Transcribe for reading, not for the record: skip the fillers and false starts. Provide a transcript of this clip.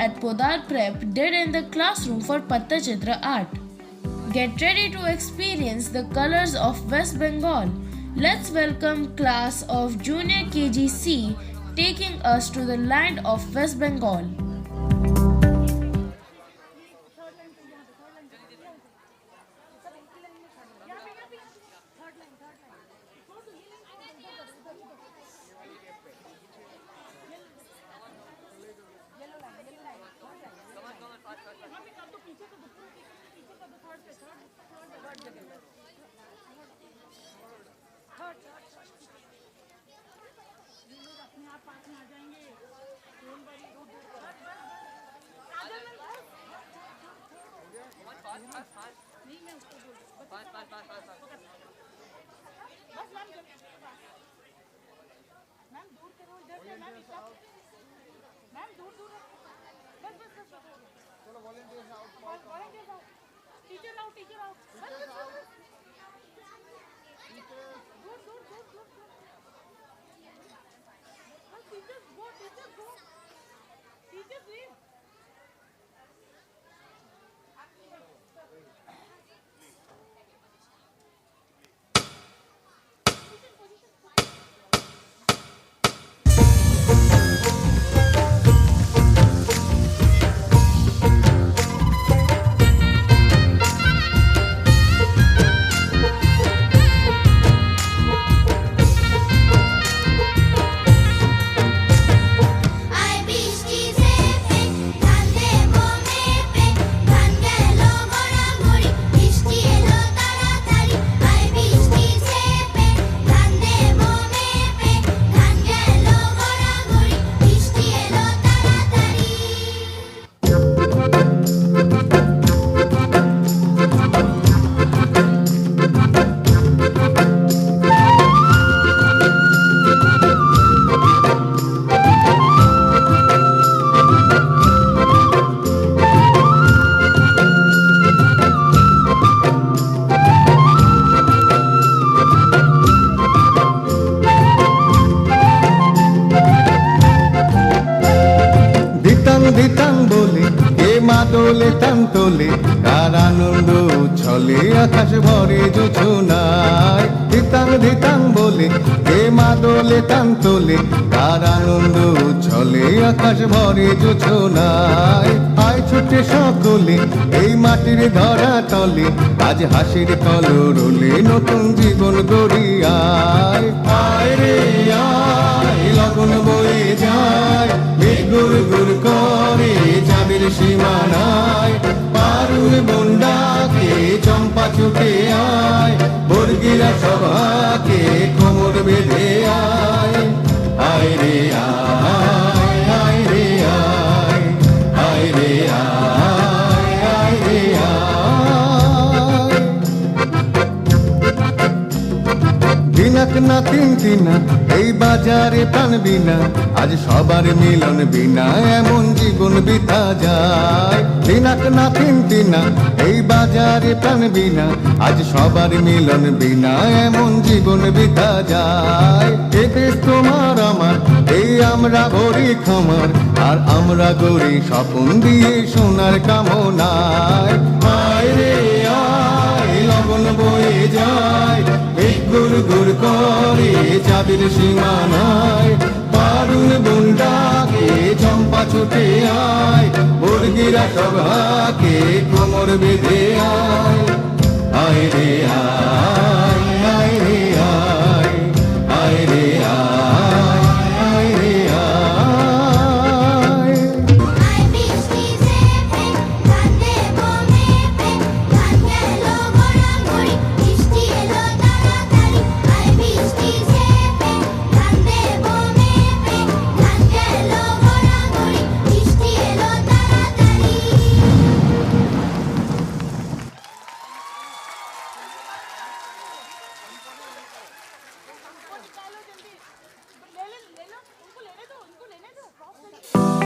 at Podar Prep did in the classroom for Pattachitra art. Get ready to experience the colors of West Bengal. Let's welcome class of Junior KGC taking us to the land of West Bengal. দিতাম বলে এ মাদলে তান্তলে কার আনন্দ ছলে আকাশ ভরে জোছনায় দিতাম বলে এ মাদলে তান্তলে কার আনন্দ ছলে আকাশ ভরে জোছনায় আয় ছুটে সকলে এই মাটির ধরা তলে আজ হাসির কলরলে নতুন জীবন গড়ি আয় আয় রে আয় লগন বয়ে যায় গুর গুর করে চাঁদের সীমানায় পারুর বন্ডাকে চম্পা ছুটে আয় বর্গিরা সভাকে কোমর বেঁধে আয় আয় রে আয় আয় রে আয় আয় রে আয় আয় রে আয় দিনাক না তিনা এই বাজারে প্রাণ বিনা আজ সবার মিলন বিনা এমন জীবন বিতা যায় দিনাক না তিনা এই বাজারে প্রাণ বিনা আজ সবার মিলন বিনা এমন জীবন বিতা যায় এ দেশ তোমার আমার এই আমরা ভরি খামার আর আমরা গড়ি স্বপ্ন দিয়ে সোনার কামনায় আয় রে আয় লগন বয়ে যায় গুর গুর করে চাঁদের সীমানায় পারুন বন্ডাকে চম্পা ছুটে আয় বর্গিরা সভাকে কোমর বেঁধে আয় আয় রে আয়